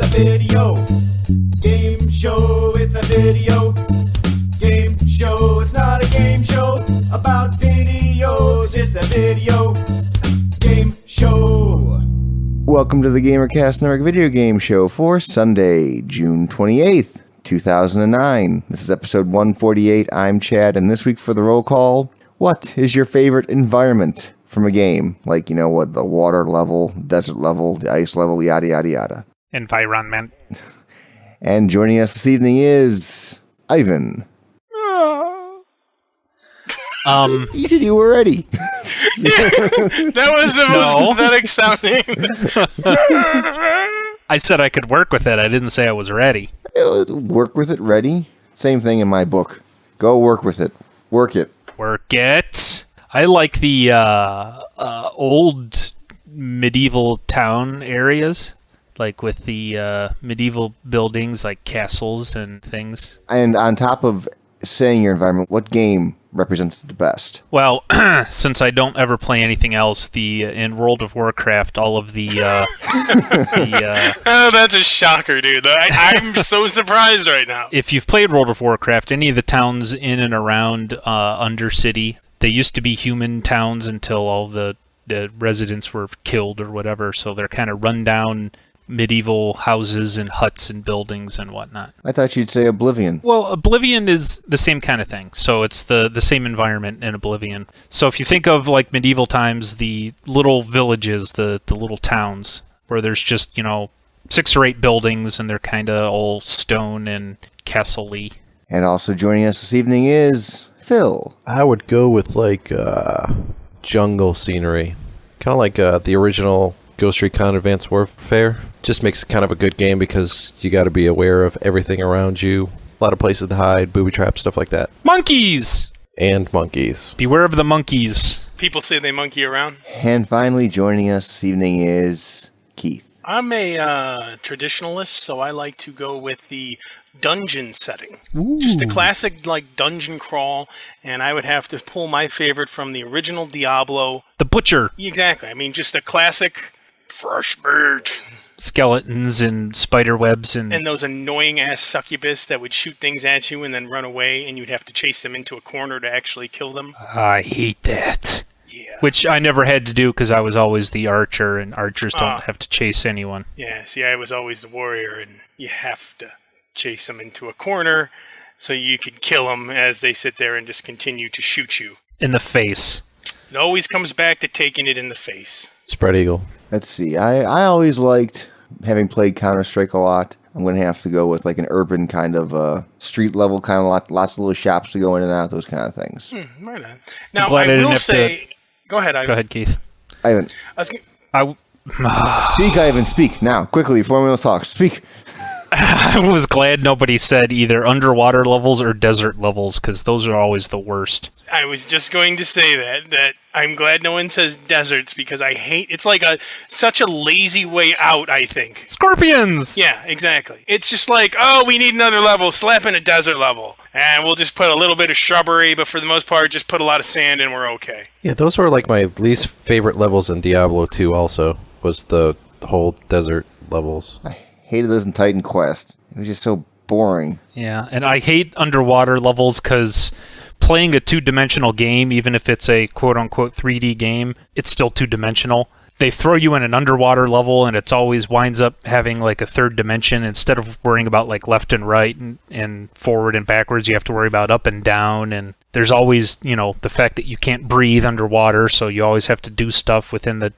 It's a video game show. It's a video game show. It's not a game show about videos. It's a video game show. Welcome to the GamerCast Network video game show for Sunday, June 28th, 2009. This is episode 148. I'm Chad, and this week for the roll call, what is your favorite environment from a game? Like, you know, what, the water level, desert level, the ice level, yada, yada, yada. Environment. And joining us this evening is Ivan. You said you were ready. That was the most pathetic sounding. I said I could work with it. I didn't say I was ready. Work with it, ready? Same thing in my book. Go work with it. Work it. Work it. I like the old medieval town areas, like with the medieval buildings like castles and things. And on top of saying your environment, what game represents it the best? Well, since I don't ever play anything else, in World of Warcraft, all of the... Oh, that's a shocker, dude. I'm so surprised right now. If you've played World of Warcraft, any of the towns in and around Undercity, they used to be human towns until all the residents were killed or whatever, so they're kind of run-down medieval houses and huts and buildings and whatnot. I thought you'd say Oblivion. Well, Oblivion is the same kind of thing. So it's the same environment in Oblivion. So if you think of like medieval times, the little villages, the little towns, where there's just, 6 or 8 buildings and they're kind of all stone and castle-y. And also joining us this evening is Phil. I would go with like jungle scenery. Kind of like the original Ghost Recon Advanced Warfare. Just makes it kind of a good game because you got to be aware of everything around you. A lot of places to hide, booby traps, stuff like that. Monkeys! And monkeys. Beware of the monkeys. People say they monkey around. And finally joining us this evening is Keith. I'm a traditionalist, so I like to go with the dungeon setting. Ooh. Just a classic like dungeon crawl, and I would have to pull my favorite from the original Diablo. The Butcher. Exactly. I mean, just a classic fresh meat. Skeletons and spider webs and those annoying ass succubus that would shoot things at you and then run away, and you'd have to chase them into a corner to actually kill them. I hate that. Yeah. Which I never had to do because I was always the archer, and archers don't have to chase anyone. Yeah, see, I was always the warrior, and you have to chase them into a corner so you can kill them as they sit there and just continue to shoot you. In the face. It always comes back to taking it in the face. Spread eagle. Let's see. I always liked, having played Counter-Strike a lot, I'm going to have to go with like an urban kind of street level kind of lots of little shops to go in and out, those kind of things. Right on. Now, I will say... Go ahead, Ivan. Go ahead, Keith. Ivan. Speak, Ivan, speak. Now, quickly, before we talk. Speak. I was glad nobody said either underwater levels or desert levels, because those are always the worst. I was just going to say that I'm glad no one says deserts, because I hate... It's like such a lazy way out, I think. Scorpions! Yeah, exactly. It's just like, oh, we need another level, slap in a desert level. And we'll just put a little bit of shrubbery, but for the most part, just put a lot of sand and we're okay. Yeah, those were like my least favorite levels in Diablo 2 also, was the whole desert levels. I hated those in Titan Quest. It was just so boring. Yeah, and I hate underwater levels because playing a two-dimensional game, even if it's a quote-unquote 3D game, it's still two-dimensional. They throw you in an underwater level, and it's always winds up having like a third dimension. Instead of worrying about like left and right and forward and backwards, you have to worry about up and down. And there's always, the fact that you can't breathe underwater, so you always have to do stuff within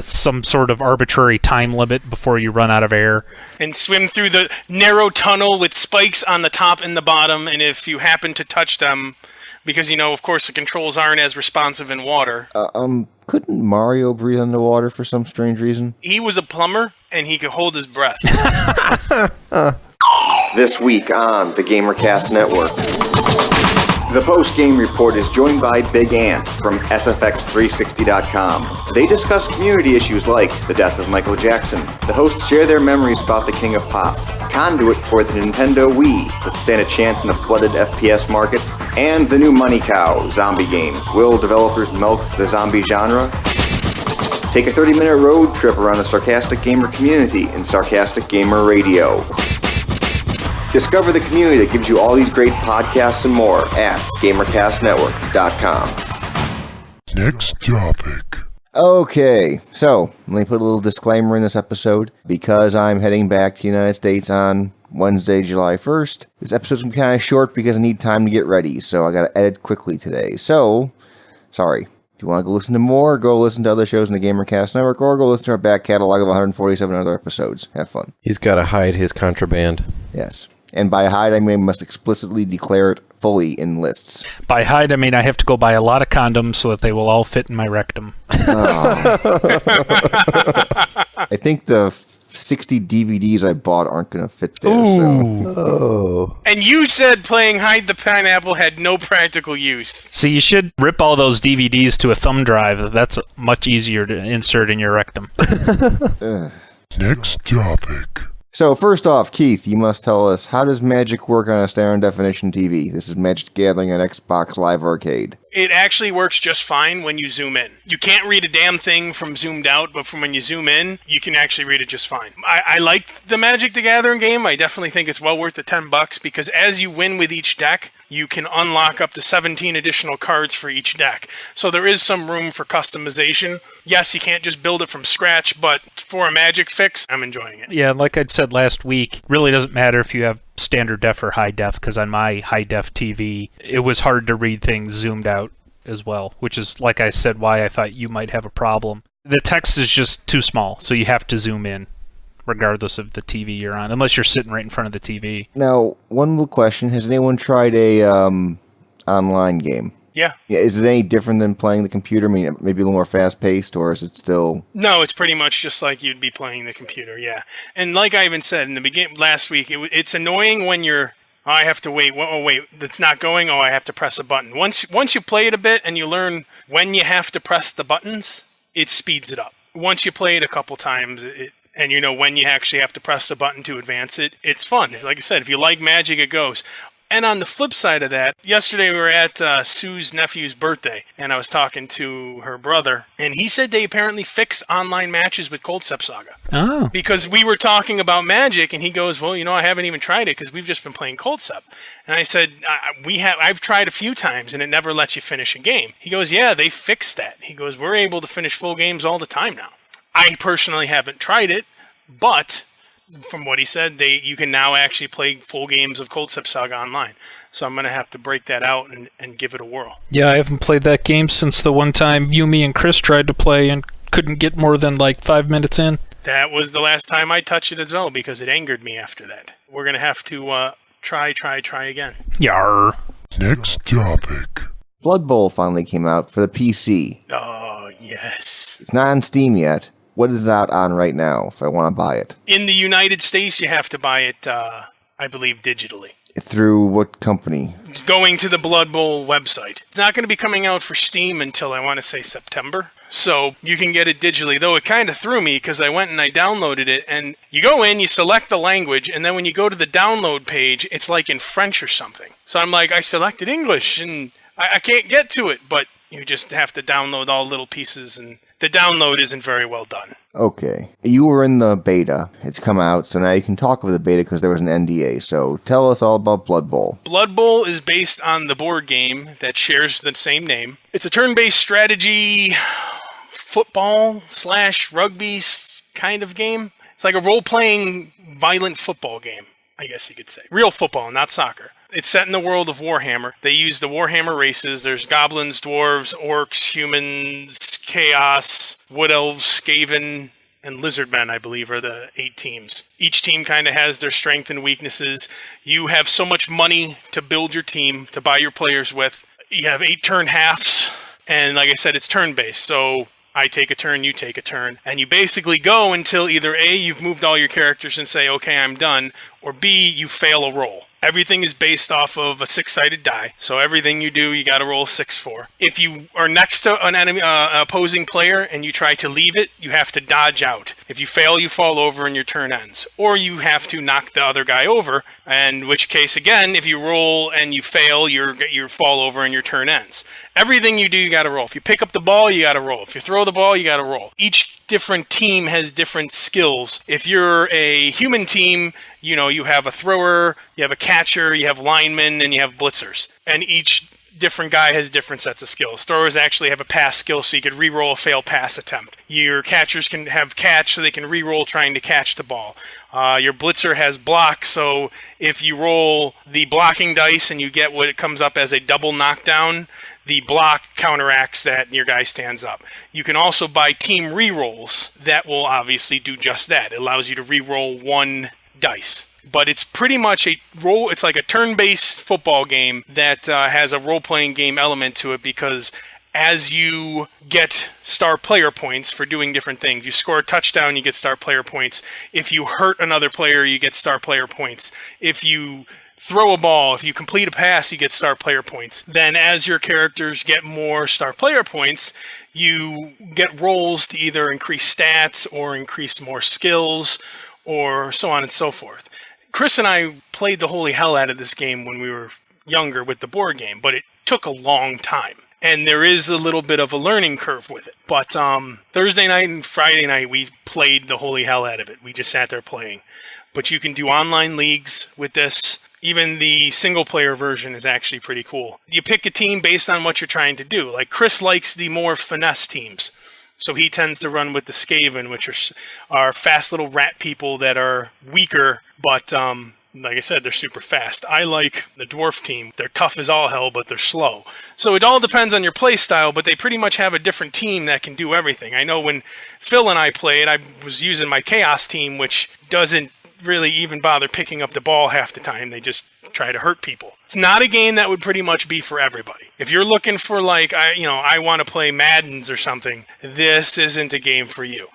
some sort of arbitrary time limit before you run out of air. And swim through the narrow tunnel with spikes on the top and the bottom, and if you happen to touch them... Because, of course, the controls aren't as responsive in water. Couldn't Mario breathe underwater for some strange reason? He was a plumber, and he could hold his breath. This week on the GamerCast Network. The post-game report is joined by Big Ant from SFX360.com. They discuss community issues like the death of Michael Jackson. The hosts share their memories about the King of Pop, conduit for the Nintendo Wii that stand a chance in the flooded FPS market, and the new money cow, zombie games. Will developers milk the zombie genre? Take a 30-minute road trip around the Sarcastic Gamer community in Sarcastic Gamer Radio. Discover the community that gives you all these great podcasts and more at GamerCastNetwork.com. Next topic. Okay, so let me put a little disclaimer in this episode. Because I'm heading back to the United States on Wednesday, July 1st, this episode's going to be kind of short because I need time to get ready, so I got to edit quickly today. So, sorry. If you want to go listen to more, go listen to other shows in the GamerCast Network, or go listen to our back catalog of 147 other episodes. Have fun. He's got to hide his contraband. Yes. And by hide, I mean I must explicitly declare it fully in lists. By hide, I mean I have to go buy a lot of condoms so that they will all fit in my rectum. I think the 60 DVDs I bought aren't going to fit there. Ooh. So. Oh. And you said playing Hide the Pineapple had no practical use. See, you should rip all those DVDs to a thumb drive. That's much easier to insert in your rectum. Next topic. So first off, Keith, you must tell us, how does Magic work on a standard definition TV? This is Magic the Gathering on Xbox Live Arcade. It actually works just fine when you zoom in. You can't read a damn thing from zoomed out, but from when you zoom in, you can actually read it just fine. I like the Magic the Gathering game. I definitely think it's well worth the $10 because as you win with each deck, you can unlock up to 17 additional cards for each deck. So there is some room for customization. Yes, you can't just build it from scratch, but for a Magic fix, I'm enjoying it. Yeah, like I'd said last week, really doesn't matter if you have standard def or high def, because on my high def TV, it was hard to read things zoomed out as well, which is, like I said, why I thought you might have a problem. The text is just too small, so you have to zoom in, regardless of the TV you're on, unless you're sitting right in front of the TV. Now, one little question. Has anyone tried a online game? Yeah. Is it any different than playing the computer? I mean, maybe a little more fast-paced, or is it still... No, it's pretty much just like you'd be playing the computer, yeah. And like I even said in the beginning last week, it's annoying when you're, oh, I have to wait. Oh, wait, it's not going. Oh, I have to press a button. Once you play it a bit and you learn when you have to press the buttons, it speeds it up. Once you play it a couple times, and you know when you actually have to press the button to advance it, it's fun. Like I said, if you like Magic, it goes. And on the flip side of that, yesterday we were at Sue's nephew's birthday, and I was talking to her brother, and he said they apparently fixed online matches with Culdcept Saga. Oh. Because we were talking about Magic, and he goes, well, you know, I haven't even tried it because we've just been playing Culdcept. And I said, I've tried a few times, and it never lets you finish a game. He goes, yeah, they fixed that. He goes, we're able to finish full games all the time now. I personally haven't tried it, but... from what he said, you can now actually play full games of Culdcept Saga online. So I'm going to have to break that out and give it a whirl. Yeah, I haven't played that game since the one time you, me, and Chris tried to play and couldn't get more than like 5 minutes in. That was the last time I touched it as well because it angered me after that. We're going to have to try again. Yar. Next topic. Blood Bowl finally came out for the PC. Oh, yes. It's not on Steam yet. What is it out on right now if I want to buy it? In the United States, you have to buy it, I believe, digitally. Through what company? Going to the Blood Bowl website. It's not going to be coming out for Steam until, I want to say, September. So you can get it digitally, though it kind of threw me because I went and I downloaded it. And you go in, you select the language, and then when you go to the download page, it's like in French or something. So I'm like, I selected English, and I can't get to it. But you just have to download all little pieces, and the download isn't very well done. Okay. You were in the beta. It's come out, so now you can talk about the beta because there was an NDA. So tell us all about Blood Bowl. Blood Bowl is based on the board game that shares the same name. It's a turn-based strategy, football/rugby kind of game. It's like a role-playing violent football game, I guess you could say. Real football, not soccer. It's set in the world of Warhammer. They use the Warhammer races. There's goblins, dwarves, orcs, humans, chaos, wood elves, skaven, and lizardmen, I believe, are the 8 teams. Each team kind of has their strengths and weaknesses. You have so much money to build your team, to buy your players with. You have 8 turn halves, and like I said, it's turn-based. So I take a turn, you take a turn, and you basically go until either A, you've moved all your characters and say, okay, I'm done, or B, you fail a roll. Everything is based off of a 6-sided die, so everything you do, you got to roll 6 for. If you are next to an enemy, opposing player, and you try to leave it, you have to dodge out. If you fail, you fall over and your turn ends. Or you have to knock the other guy over, in which case, again, if you roll and you fail, you fall over and your turn ends. Everything you do, you got to roll. If you pick up the ball, you got to roll. If you throw the ball, you got to roll. Each different team has different skills. If you're a human team, you have a thrower, you have a catcher, you have linemen, and you have blitzers. And each different guy has different sets of skills. Throwers actually have a pass skill, so you could re-roll a failed pass attempt. Your catchers can have catch, so they can re-roll trying to catch the ball. Your blitzer has block, so if you roll the blocking dice and you get what it comes up as a double knockdown, the block counteracts that and your guy stands up. You can also buy team re-rolls that will obviously do just that. It allows you to re-roll one dice. But it's pretty much it's like a turn-based football game that has a role-playing game element to it, because as you get star player points for doing different things, you score a touchdown, you get star player points. If you hurt another player, you get star player points. If you throw a ball, if you complete a pass, you get star player points. Then as your characters get more star player points, you get rolls to either increase stats or increase more skills or so on and so forth. Chris and I played the holy hell out of this game when we were younger with the board game, but it took a long time. And there is a little bit of a learning curve with it. But Thursday night and Friday night, we played the holy hell out of it. We just sat there playing. But you can do online leagues with this. Even the single-player version is actually pretty cool. You pick a team based on what you're trying to do. Like, Chris likes the more finesse teams. So he tends to run with the Skaven, which are fast little rat people that are weaker, but like I said, they're super fast. I like the dwarf team. They're tough as all hell, but they're slow. So it all depends on your play style, but they pretty much have a different team that can do everything. I know when Phil and I played, I was using my Chaos team, which doesn't really even bother picking up the ball half the time. They just try to hurt people. It's not a game that would pretty much be for everybody. If you're looking for I want to play Maddens or something, this isn't a game for you.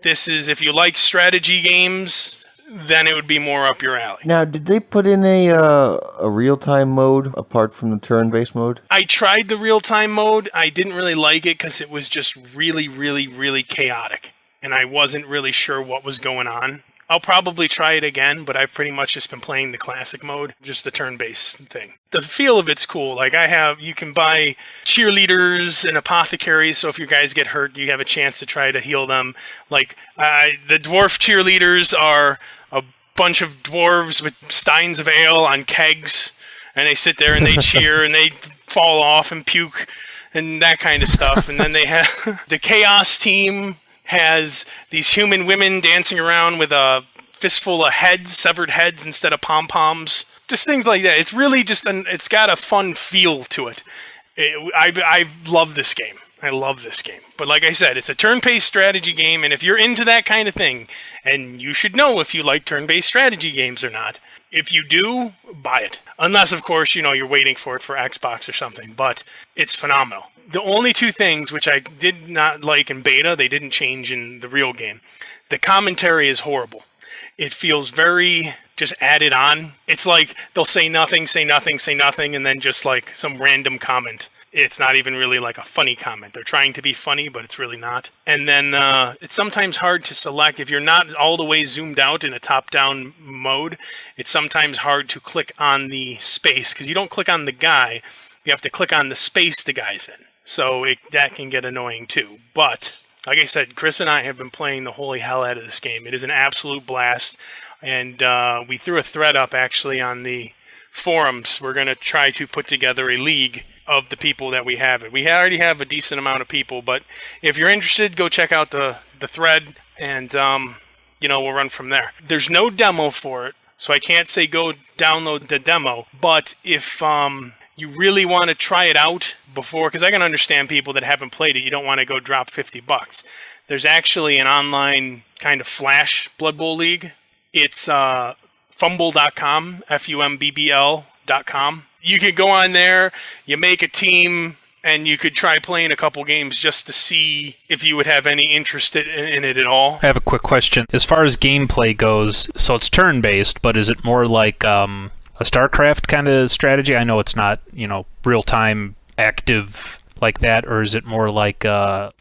This is, if you like strategy games, then it would be more up your alley. Now, did they put in a real-time mode apart from the turn-based mode? I tried the real-time mode. I didn't really like it because it was just really, really, really chaotic. And I wasn't really sure what was going on. I'll probably try it again, but I've pretty much just been playing the classic mode, just the turn-based thing. The feel of it's cool. Like, you can buy cheerleaders and apothecaries, so if your guys get hurt, you have a chance to try to heal them. Like, the dwarf cheerleaders are a bunch of dwarves with steins of ale on kegs, and they sit there and they cheer and they fall off and puke and that kind of stuff. And then they have the Chaos team has these human women dancing around with a fistful of severed heads instead of pom-poms. Just things like that. It's really just, it's got a fun feel to it. I love this game. I love this game. But like I said, it's a turn-based strategy game, and if you're into that kind of thing, and you should know if you like turn-based strategy games or not, if you do, buy it. Unless, of course, you're waiting for it for Xbox or something, but it's phenomenal. The only two things which I did not like in beta, they didn't change in the real game. The commentary is horrible. It feels very just added on. It's like they'll say nothing, and then just like some random comment. It's not even really like a funny comment. They're trying to be funny, but it's really not. And then it's sometimes hard to select. If you're not all the way zoomed out in a top-down mode, it's sometimes hard to click on the space, because you don't click on the guy. You have to click on the space the guy's in. So that can get annoying too. But like I said, Chris and I have been playing the holy hell out of this game. It is an absolute blast. And we threw a thread up actually on the forums. We're going to try to put together a league of the people that we have. We already have a decent amount of people, but if you're interested, go check out the thread, and we'll run from there. There's no demo for it, so I can't say go download the demo. But if you really want to try it out before, because I can understand people that haven't played it, you don't want to go drop $50. There's actually an online kind of flash Blood Bowl league. It's fumble.com, FUMBBL.com. You could go on there, you make a team, and you could try playing a couple games just to see if you would have any interest in it at all. I have a quick question. As far as gameplay goes, so it's turn-based, but is it more like a StarCraft kind of strategy? I know it's not, real-time active like that, or is it more like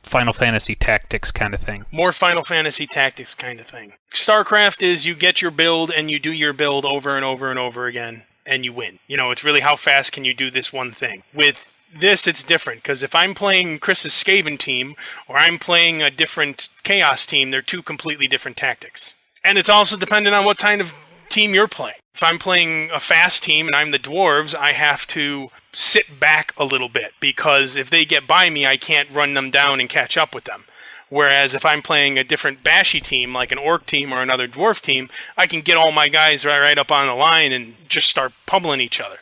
Final Fantasy Tactics kind of thing? More Final Fantasy Tactics kind of thing. StarCraft is you get your build and you do your build over and over and over again, and you win. It's really how fast can you do this one thing. With this, it's different, because if I'm playing Chris's Skaven team, or I'm playing a different Chaos team, they're two completely different tactics. And it's also dependent on what kind of team you're playing. If I'm playing a fast team and I'm the dwarves, I have to sit back a little bit, because if they get by me, I can't run them down and catch up with them. Whereas if I'm playing a different bashy team, like an orc team or another dwarf team, I can get all my guys right up on the line and just start pummeling each other.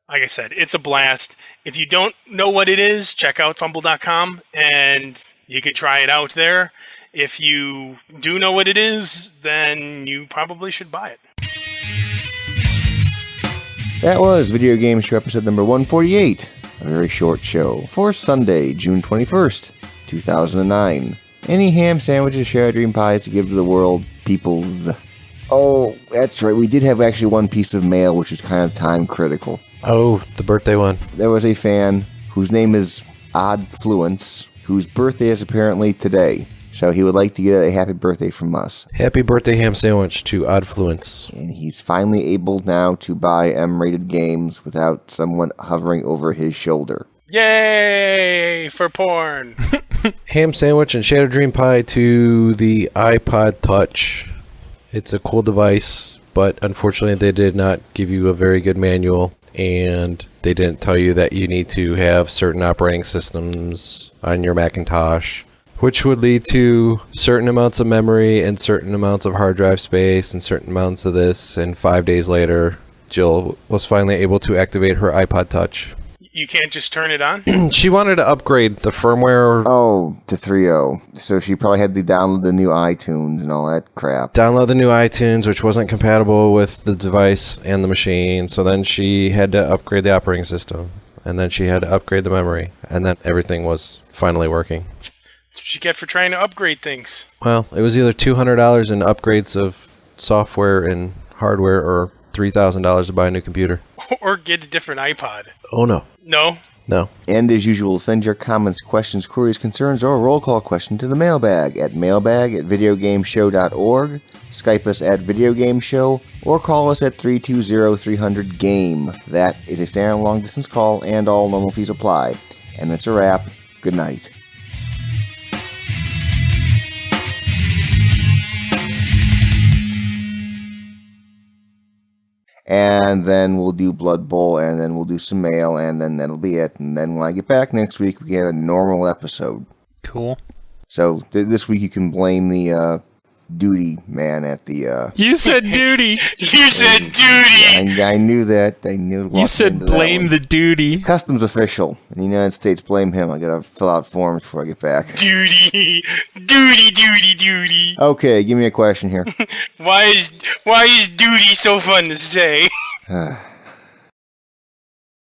Like I said, it's a blast. If you don't know what it is, check out fumble.com and you can try it out there. If you do know what it is, then you probably should buy it. That was Video Game Show episode number 148, a very short show, for Sunday, June 21st, 2009. Any ham sandwiches, share dream pies to give to the world, peoples? Oh, that's right, we did have actually one piece of mail, which is kind of time critical. Oh, the birthday one. There was a fan whose name is Oddfluence, whose birthday is apparently today. So he would like to get a happy birthday from us. Happy birthday ham sandwich to Oddfluence. And he's finally able now to buy M-rated games without someone hovering over his shoulder. Yay for porn. Ham sandwich and Shadow Dream Pie to the iPod Touch. It's a cool device, but unfortunately they did not give you a very good manual, and they didn't tell you that you need to have certain operating systems on your Macintosh, which would lead to certain amounts of memory and certain amounts of hard drive space and certain amounts of this. And 5 days later, Jill was finally able to activate her iPod Touch. You can't just turn it on? She wanted to upgrade the firmware. Oh, to 3.0. So she probably had to download the new iTunes and all that crap. Download the new iTunes, which wasn't compatible with the device and the machine. So then she had to upgrade the operating system. And then she had to upgrade the memory. And then everything was finally working. That's what you get for trying to upgrade things. Well, it was either $200 in upgrades of software and hardware, or $3,000 to buy a new computer. Or get a different iPod. Oh, no. No? No. And as usual, send your comments, questions, queries, concerns, or a roll call question to the mailbag at mailbag@videogameshow.org. Skype us at videogameshow, or call us at 320-300-GAME. That is a standard long-distance call, and all normal fees apply. And that's a wrap. Good night. And then we'll do Blood Bowl, and then we'll do some mail, and then that'll be it. And then when I get back next week, we get a normal episode. Cool. So this week you can blame the duty man at the... You said duty. You said duty! I knew that. I knew. You said blame the duty. Customs official in the United States, blame him. I gotta fill out forms before I get back. Duty! Duty, duty, duty! Okay, give me a question here. Why is duty so fun to say?